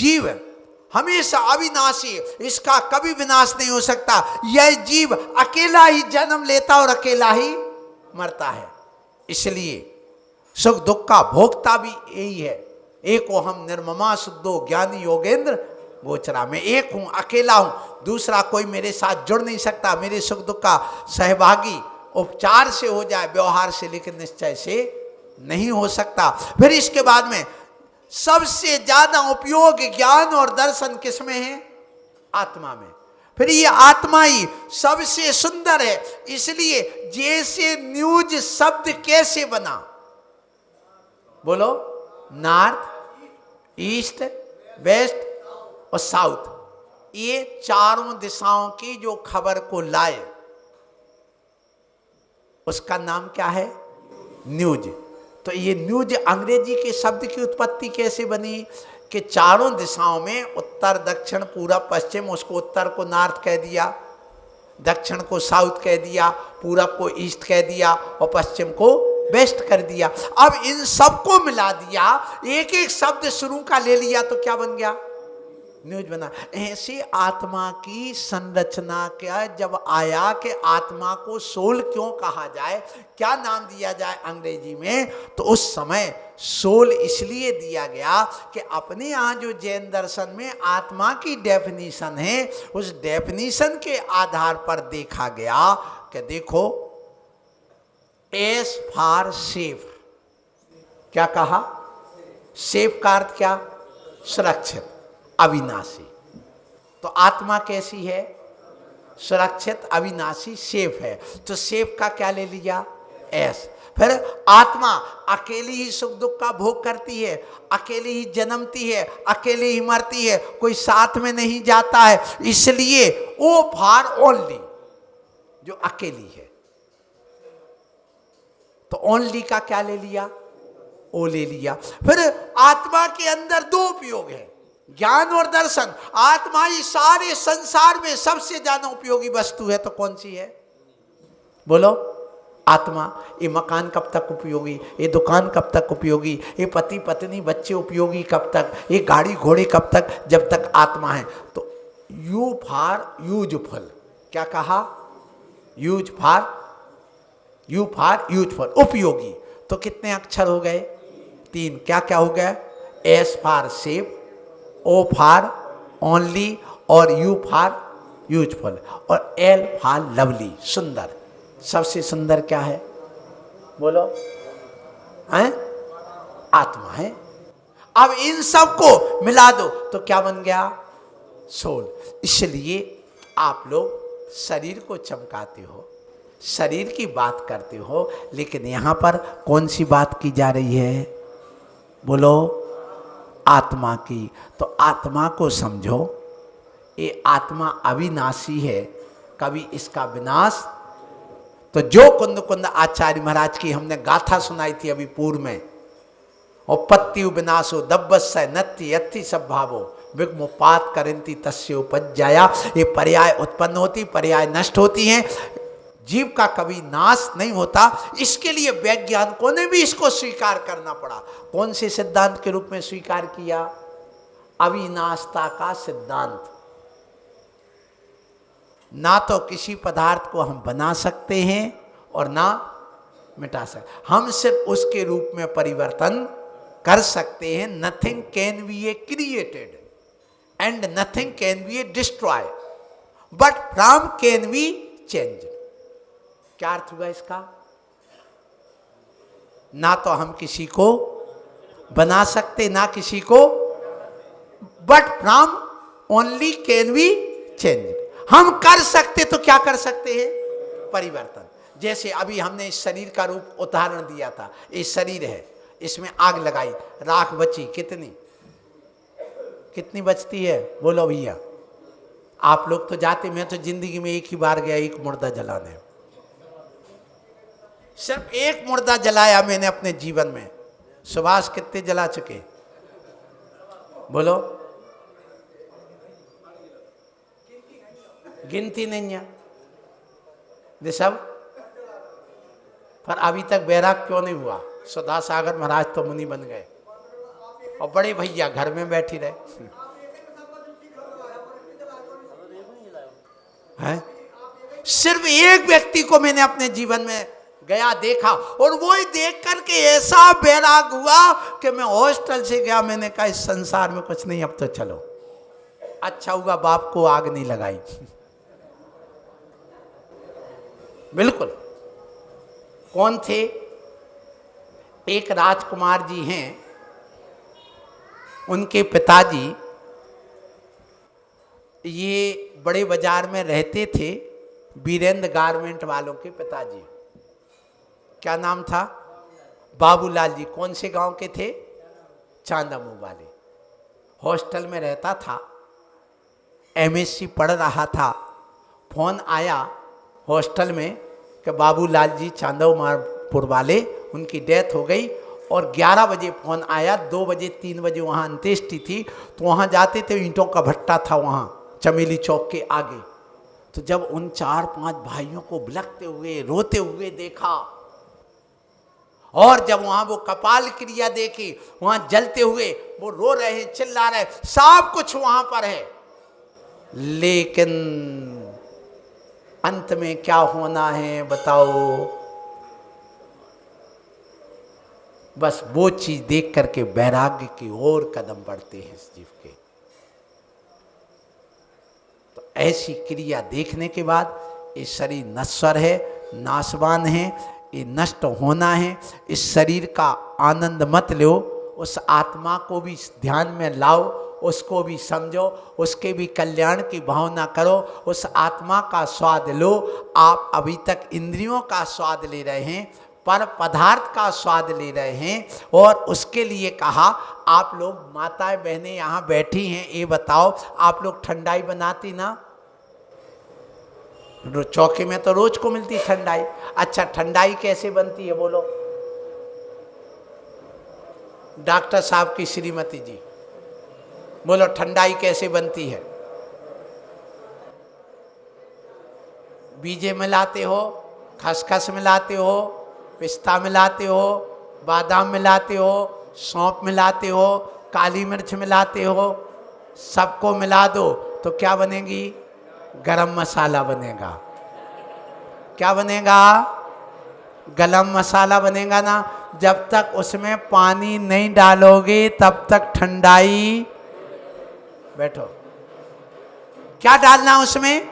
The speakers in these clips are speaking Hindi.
जीव हमेशा अविनाशी, इसका कभी विनाश नहीं हो सकता। यह जीव अकेला ही जन्म लेता और अकेला ही मरता है, इसलिए सुख दुख का भोक्ता भी यही है। एको हम निर्ममा शुद्धो ज्ञानी योगेंद्र गोचरा, मैं एक हूं, अकेला हूं, दूसरा कोई मेरे साथ जुड़ नहीं सकता, मेरे सुख दुख का सहभागी उपचार से हो जाए, व्यवहार से, लेकिन निश्चय से नहीं हो सकता। फिर इसके बाद में सबसे ज्यादा उपयोग ज्ञान और दर्शन किस में है? आत्मा में। फिर ये आत्मा ही सबसे सुंदर है, इसलिए जैसे न्यूज शब्द कैसे बना, बोलो, नॉर्थ, ईस्ट, वेस्ट और साउथ, ये चारों दिशाओं की जो खबर को लाए उसका नाम क्या है? न्यूज। तो ये न्यूज अंग्रेजी के शब्द की उत्पत्ति कैसे बनी कि चारों दिशाओं में, उत्तर दक्षिण पूरब पश्चिम, उसको उत्तर को नॉर्थ कह दिया, दक्षिण को साउथ कह दिया, पूरब को ईस्ट कह दिया और पश्चिम को वेस्ट कर दिया। अब इन सबको मिला दिया, एक एक शब्द शुरू का ले लिया तो क्या बन गया? न्यूज बना। ऐसे आत्मा की संरचना क्या जब आया कि आत्मा को सोल क्यों कहा जाए, क्या नाम दिया जाए अंग्रेजी में, तो उस समय सोल इसलिए दिया गया कि अपने यहाँ जो जैन दर्शन में आत्मा की डेफिनीशन है, उस डेफिनीशन के आधार पर देखा गया कि देखो, एस फॉर सेफ, क्या कहा? सेफ का अर्थ क्या? सुरक्षित, अविनाशी। तो आत्मा कैसी है? सुरक्षित, अविनाशी, सेफ है। तो सेफ का क्या ले लिया? एस। फिर आत्मा अकेली ही सुख दुख का भोग करती है, अकेली ही जन्मती है, अकेली ही मरती है, कोई साथ में नहीं जाता है, इसलिए ओ फॉर ओनली, जो अकेली है। तो ओनली का क्या ले लिया? ओ ले लिया। फिर आत्मा के अंदर दो उपयोग है, ज्ञान और दर्शन। आत्मा ही सारे संसार में सबसे ज्यादा उपयोगी वस्तु है, तो कौन सी है? बोलो, आत्मा। ये मकान कब तक उपयोगी, ये दुकान कब तक उपयोगी, ये पति पत्नी बच्चे उपयोगी कब तक, ये गाड़ी घोड़े कब तक? जब तक आत्मा है। तो यू फॉर यूजफुल, क्या कहा? यूज फॉर यूजफुल, उपयोगी। तो कितने अक्षर हो गए? 3। क्या क्या हो गया? S for safe, O for only और यू फॉर यूजफुल और एल फॉर लवली, सुंदर। सबसे सुंदर क्या है? बोलो, हैं? आत्मा है। अब इन सब को मिला दो तो क्या बन गया? सोल। इसलिए आप लोग शरीर को चमकाते हो, शरीर की बात करते हो, लेकिन यहां पर कौन सी बात की जा रही है? बोलो, आत्मा की। तो आत्मा को समझो, ये आत्मा अविनाशी है, कभी इसका विनाश। तो जो कुंद कुंद आचार्य महाराज की हमने गाथा सुनाई थी अभी पूर्व में, और पत्ति विनाशो दब्बस्य नत्ति यत्ति सद्भावो विग्मोपात करंती तस्य उपज्जाया, ये पर्याय उत्पन्न होती, पर्याय नष्ट होती हैं, जीव का कभी नाश नहीं होता। इसके लिए वैज्ञानिकों ने भी इसको स्वीकार करना पड़ा। कौन से सिद्धांत के रूप में स्वीकार किया? अविनाशता का सिद्धांत। ना तो किसी पदार्थ को हम बना सकते हैं और ना मिटा सकते, हम सिर्फ उसके रूप में परिवर्तन कर सकते हैं। Nothing can be A created and nothing can be A destroy, but from can be change. क्या अर्थ हुआ इसका? ना तो हम किसी को बना सकते, ना किसी को, but from only can we change. हम कर सकते तो क्या कर सकते हैं? परिवर्तन। जैसे अभी हमने इस शरीर का रूप उदाहरण दिया था, ये शरीर है, इसमें आग लगाई, राख बची, कितनी बचती है? बोलो भैया। आप लोग तो जाते, मैं तो जिंदगी में एक ही बार गया एक मुर्दा जलाने, सिर्फ एक मुर्दा जलाया मैंने अपने जीवन में। सुभाष कितने जला चुके? बोलो, गिनती नहीं है ये सब। पर अभी तक बैराग क्यों नहीं हुआ? सुधा सागर महाराज तो मुनि बन गए और बड़े भैया घर में बैठी रहे। है। सिर्फ एक व्यक्ति को मैंने अपने जीवन में गया देखा, और वो ही देख करके ऐसा बैराग हुआ कि मैं हॉस्टल से गया, मैंने कहा इस संसार में कुछ नहीं, अब तो चलो। अच्छा हुआ बाप को आग नहीं लगाई। बिल्कुल। कौन थे? एक राजकुमार जी हैं, उनके पिताजी ये बड़े बाजार में रहते थे, वीरेंद्र गारमेंट वालों के पिताजी। क्या नाम था? बाबूलाल जी। कौन से गांव के थे? चांदामू वाले। हॉस्टल में रहता था, एमएससी पढ़ रहा था। फोन आया हॉस्टल में कि बाबूलाल जी चांदामूपुर वाले, उनकी डेथ हो गई। और 11 बजे फ़ोन आया, 2 बजे 3 बजे वहाँ अंत्येष्टि थी, तो वहाँ जाते थे, ईंटों का भट्टा था वहाँ चमेली चौक के आगे। तो जब उन 4-5 भाइयों को बिलखते हुए रोते हुए देखा, और जब वहाँ वो कपाल क्रिया देखी, वहाँ जलते हुए वो रो रहे हैं, चिल्ला रहे, सब कुछ वहाँ पर है, लेकिन अंत में क्या होना है बताओ? बस वो चीज देख करके वैराग्य की ओर कदम बढ़ते हैं इस जीव के। तो ऐसी क्रिया देखने के बाद ये शरीर नश्वर है, नाशवान है, ये नष्ट होना है। इस शरीर का आनंद मत लो, उस आत्मा को भी ध्यान में लाओ, उसको भी समझो, उसके भी कल्याण की भावना करो, उस आत्मा का स्वाद लो। आप अभी तक इंद्रियों का स्वाद ले रहे हैं, पर पदार्थ का स्वाद ले रहे हैं, और उसके लिए कहा आप लोग माताएं बहनें यहाँ बैठी हैं, ये बताओ आप लोग ठंडाई बनाती ना? चौके में तो रोज को मिलती ठंडाई। अच्छा, ठंडाई कैसे बनती है बोलो? डॉक्टर साहब की श्रीमती जी बोलो, ठंडाई कैसे बनती है? बीजे मिलाते हो, खसखस मिलाते हो, पिस्ता मिलाते हो, बादाम मिलाते हो, सौंफ मिलाते हो, काली मिर्च मिलाते हो, सबको मिला दो तो क्या बनेगी? गरम मसाला बनेगा। क्या बनेगा? गरम मसाला बनेगा ना। जब तक उसमें पानी नहीं डालोगे तब तक ठंडाई। बैठो, क्या डालना उसमें?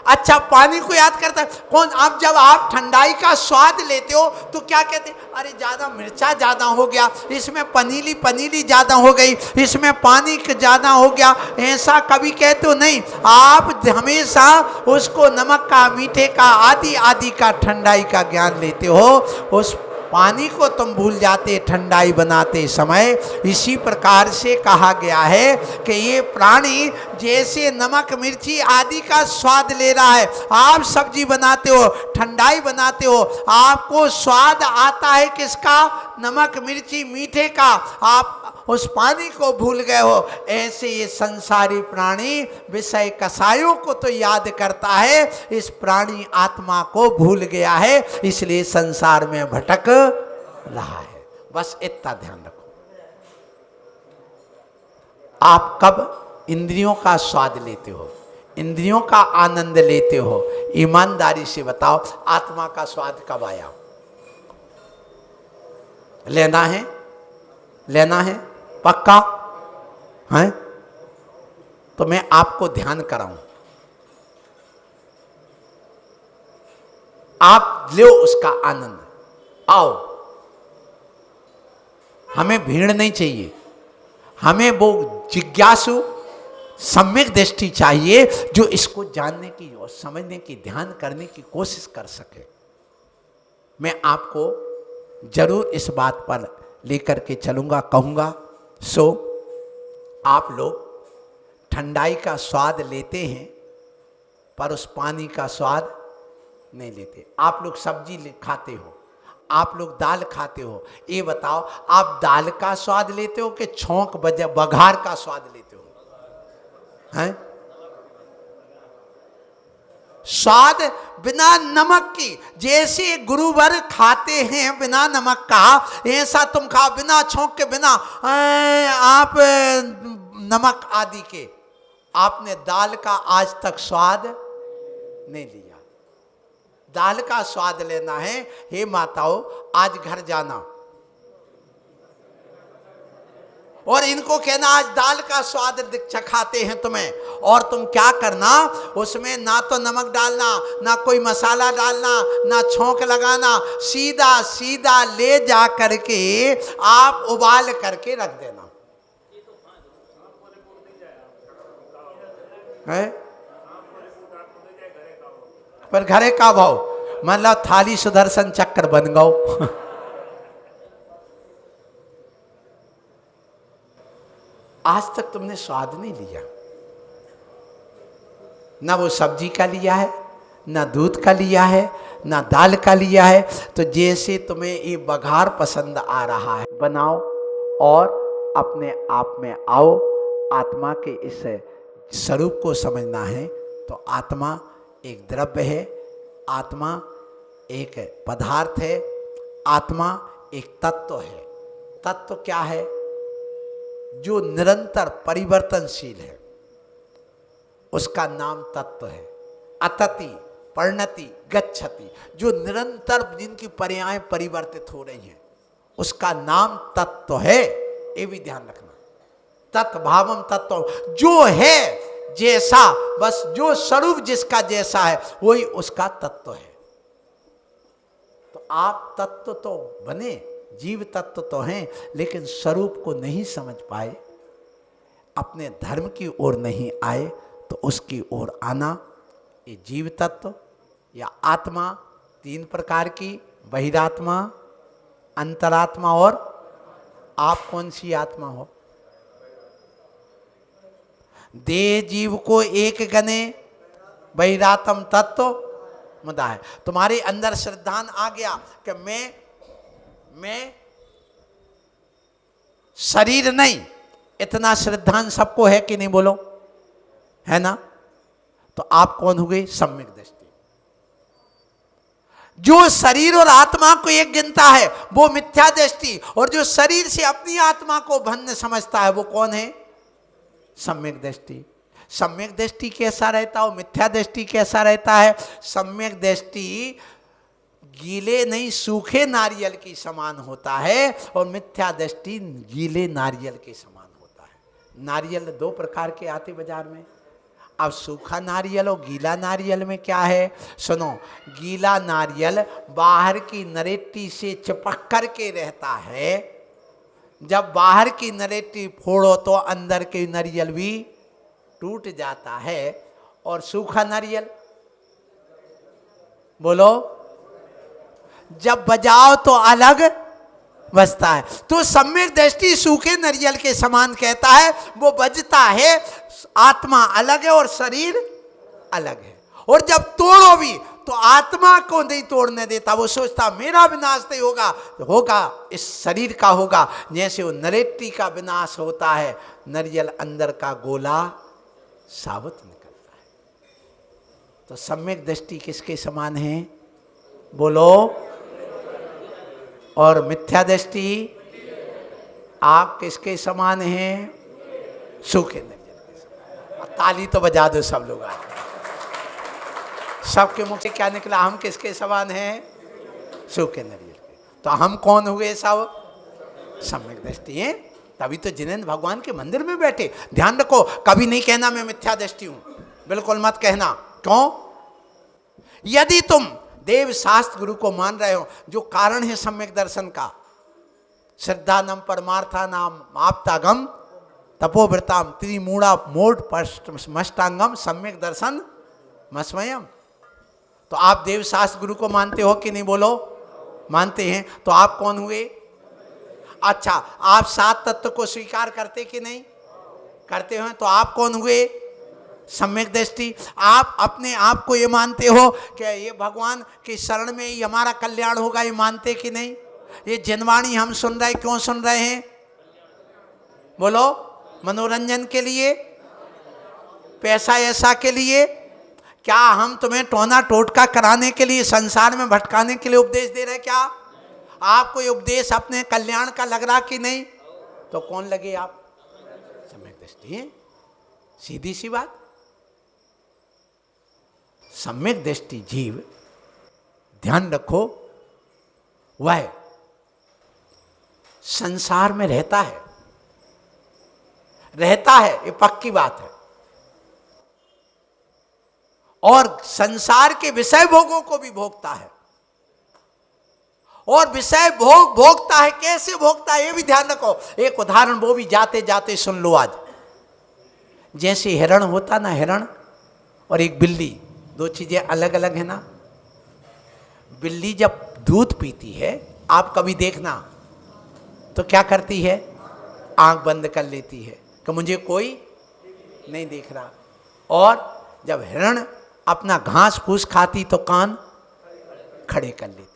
अच्छा, पानी को याद करता है कौन? अब जब आप ठंडाई का स्वाद लेते हो तो क्या कहते? अरे ज्यादा मिर्चा ज्यादा हो गया, इसमें पनीली पनीली ज्यादा हो गई, इसमें पानी ज्यादा हो गया, ऐसा कभी कहते हो नहीं। आप हमेशा उसको नमक का, मीठे का, आदि आदि का ठंडाई का ज्ञान लेते हो। उस पानी को तुम भूल जाते ठंडाई बनाते समय। इसी प्रकार से कहा गया है कि ये प्राणी जैसे नमक मिर्ची आदि का स्वाद ले रहा है। आप सब्जी बनाते हो, ठंडाई बनाते हो, आपको स्वाद आता है किसका? नमक मिर्ची मीठे का। आप उस पानी को भूल गए हो। ऐसे ये संसारी प्राणी विषय कसायों को तो याद करता है, इस प्राणी आत्मा को भूल गया है, इसलिए संसार में भटक रहा है। बस इतना ध्यान रखो। आप कब इंद्रियों का स्वाद लेते हो, इंद्रियों का आनंद लेते हो? ईमानदारी से बताओ, आत्मा का स्वाद कब आया? लेना है? लेना है? पक्का है? तो मैं आपको ध्यान कराऊं, आप लो उसका आनंद। आओ, हमें भीड़ नहीं चाहिए, हमें वो जिज्ञासु सम्यक दृष्टि चाहिए जो इसको जानने की और समझने की, ध्यान करने की कोशिश कर सके। मैं आपको जरूर इस बात पर लेकर के चलूंगा, कहूंगा। सो आप लोग ठंडाई का स्वाद लेते हैं पर उस पानी का स्वाद नहीं लेते। आप लोग सब्जी खाते हो, आप लोग दाल खाते हो, ये बताओ आप दाल का स्वाद लेते हो कि छौंक बघार का स्वाद लेते हो? हैं? स्वाद बिना नमक की, जैसे गुरुवर खाते हैं बिना नमक का, ऐसा तुम खाओ बिना छौंक के, बिना आप नमक आदि के। आपने दाल का आज तक स्वाद नहीं लिया। दाल का स्वाद लेना है, हे माताओं आज घर जाना और इनको कहना आज दाल का स्वाद चखाते हैं तुम्हें, और तुम क्या करना, उसमें ना तो नमक डालना, ना कोई मसाला डालना, ना छौंक लगाना, सीधा सीधा ले जा करके आप उबाल करके रख देना है। पर घरे का भाव मतलब थाली सुदर्शन चक्र बन गओ। आज तक तुमने स्वाद नहीं लिया, ना वो सब्जी का लिया है, ना दूध का लिया है, ना दाल का लिया है। तो जैसे तुम्हें ये बघार पसंद आ रहा है, बनाओ और अपने आप में आओ। आत्मा के इस स्वरूप को समझना है तो आत्मा एक द्रव्य है, आत्मा एक पदार्थ है, आत्मा एक तत्व है। तत्व क्या है? जो निरंतर परिवर्तनशील है, उसका नाम तत्व है। अतति, परिणति, गच्छति, जो निरंतर जिनकी पर्यायें परिवर्तित हो रही हैं, उसका नाम तत्व है। ये भी ध्यान रखना। तत्भावम तत्व, जो है जैसा, बस जो स्वरूप जिसका जैसा है वही उसका तत्व है। तो आप तत्व तो बने, जीव तत्व तो हैं, लेकिन स्वरूप को नहीं समझ पाए, अपने धर्म की ओर नहीं आए, तो उसकी ओर आना। ये जीव तत्व या आत्मा तीन प्रकार की, बहिरात्मा, अंतरात्मा और आप कौन सी आत्मा हो? देह जीव को एक गने, बहिरात्म तत्व मुदा है। तुम्हारे अंदर श्रद्धान आ गया कि मैं शरीर नहीं, इतना श्रद्धान सबको है कि नहीं, बोलो है ना? तो आप कौन हो गए? सम्यक दृष्टि। जो शरीर और आत्मा को एक गिनता है वो मिथ्या दृष्टि, और जो शरीर से अपनी आत्मा को भिन्न समझता है वो कौन है? सम्यक दृष्टि। सम्यक दृष्टि कैसा रहता है, मिथ्या दृष्टि कैसा रहता है? सम्यक दृष्टि गीले नहीं सूखे नारियल की समान होता है, और मिथ्या दृष्टि गीले नारियल के समान होता है। नारियल दो प्रकार के आते बाजार में। अब सूखा नारियल और गीला नारियल में क्या है? सुनो, गीला नारियल बाहर की नरेटी से चिपक कर के रहता है, जब बाहर की नरेटी फोड़ो तो अंदर की नारियल भी टूट जाता है। और सूखा नारियल बोलो, जब बजाओ तो अलग बजता है। तो सम्यक दृष्टि सूखे नारियल के समान कहता है, वो बजता है, आत्मा अलग है और शरीर अलग है। और जब तोड़ो भी तो आत्मा को नहीं तोड़ने देता, वो सोचता मेरा विनाश नहीं होगा, होगा इस शरीर का होगा। जैसे वो नरेटी का विनाश होता है, नारियल अंदर का गोला साबुत निकलता है। तो सम्यक दृष्टि किसके समान है? बोलो। और मिथ्या दृष्टि आप किसके समान हैं? सूखे नारियल के समान। ताली तो बजा दो सब लोग आके। सबके मुख से क्या निकला? हम किसके समान हैं? सूखे नारियल के। तो हम कौन हुए? सब सम्यक दृष्टि हैं। तभी तो जिनेंद्र भगवान के मंदिर में बैठे। ध्यान रखो, कभी नहीं कहना मैं मिथ्या दृष्टि हूं, बिल्कुल मत कहना। क्यों? यदि तुम देव शास्त्र गुरु को मान रहे हो, जो कारण है सम्यक दर्शन का, श्रद्धा नम परमार्था नाम आप्तागम तपोव्रताम त्रिमूढ़ा मोढ़ मष्टांगम सम्यक दर्शन मस्मयम। तो आप देव शास्त्र गुरु को मानते हो कि नहीं? बोलो। मानते हैं। तो आप कौन हुए? अच्छा, आप सात तत्व को स्वीकार करते कि नहीं? करते हो। तो आप कौन हुए? सम्यक दृष्टि। आप अपने आप को ये मानते हो कि ये भगवान की शरण में ही हमारा कल्याण होगा, ये मानते कि नहीं? ये जनवाणी हम सुन रहे, क्यों सुन रहे हैं? बोलो। मनोरंजन के लिए, पैसा ऐसा के लिए? क्या हम तुम्हें टोना टोटका कराने के लिए, संसार में भटकाने के लिए उपदेश दे रहे हैं? क्या आपको ये उपदेश अपने कल्याण का लग रहा कि नहीं? तो कौन लगे आप? सम्यक दृष्टि है। सीधी सी बात। सम्यक दृष्टि जीव, ध्यान रखो, वह संसार में रहता है, ये पक्की बात है, और संसार के विषय भोगों को भी भोगता है। और विषय भोग भोगता है, कैसे भोगता है ये भी ध्यान रखो। एक उदाहरण वो भी जाते जाते सुन लो आज। जैसे हिरण होता ना, हिरण और एक बिल्ली, दो चीजें अलग अलग है ना। बिल्ली जब दूध पीती है, आप कभी देखना, तो क्या करती है, आंख बंद कर लेती है कि मुझे कोई नहीं देख रहा। और जब हिरण अपना घास फूस खाती तो कान खड़े कर लेती है।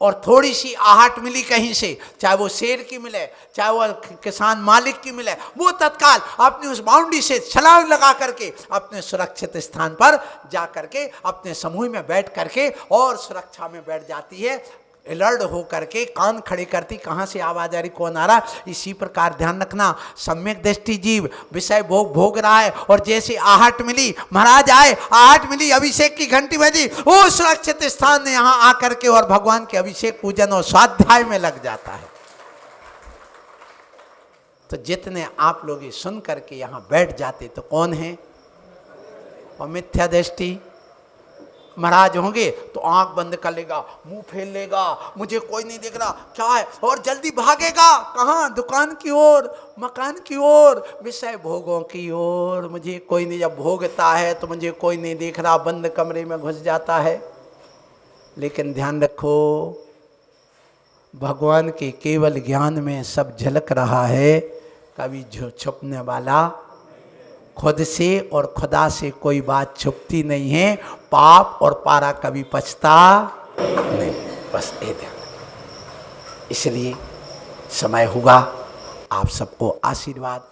और थोड़ी सी आहट मिली कहीं से, चाहे वो शेर की मिले, चाहे वो किसान मालिक की मिले, वो तत्काल अपनी उस बाउंड्री से छलांग लगा करके अपने सुरक्षित स्थान पर जा करके अपने समूह में बैठ करके और सुरक्षा में बैठ जाती है। अलर्ट हो करके कान खड़े करती, कहाँ से आवाज आ रही, कौन आ रहा। इसी प्रकार ध्यान रखना, सम्यक दृष्टि जीव विषय भोग रहा है, और जैसे आहट मिली, महाराज आए, आहट मिली, अभिषेक की घंटी बजी, वो सुरक्षित स्थान ने यहाँ आकर के और भगवान के अभिषेक पूजन और स्वाध्याय में लग जाता है। तो जितने आप लोग ये सुन करके यहाँ बैठ जाते तो कौन है, और मिथ्या दृष्टि महाराज होंगे तो आंख बंद कर लेगा, मुंह फेर लेगा, मुझे कोई नहीं देख रहा, क्या है, और जल्दी भागेगा कहाँ, दुकान की ओर, मकान की ओर, विषय भोगों की ओर। मुझे कोई नहीं, जब भोगता है तो मुझे कोई नहीं देख रहा, बंद कमरे में घुस जाता है। लेकिन ध्यान रखो, भगवान के केवल ज्ञान में सब झलक रहा है। कभी जो छुपने वाला खुद से और खुदा से कोई बात छुपती नहीं है। पाप और पारा कभी पछता नहीं, बस ये ध्यान। इसलिए समय होगा, आप सबको आशीर्वाद।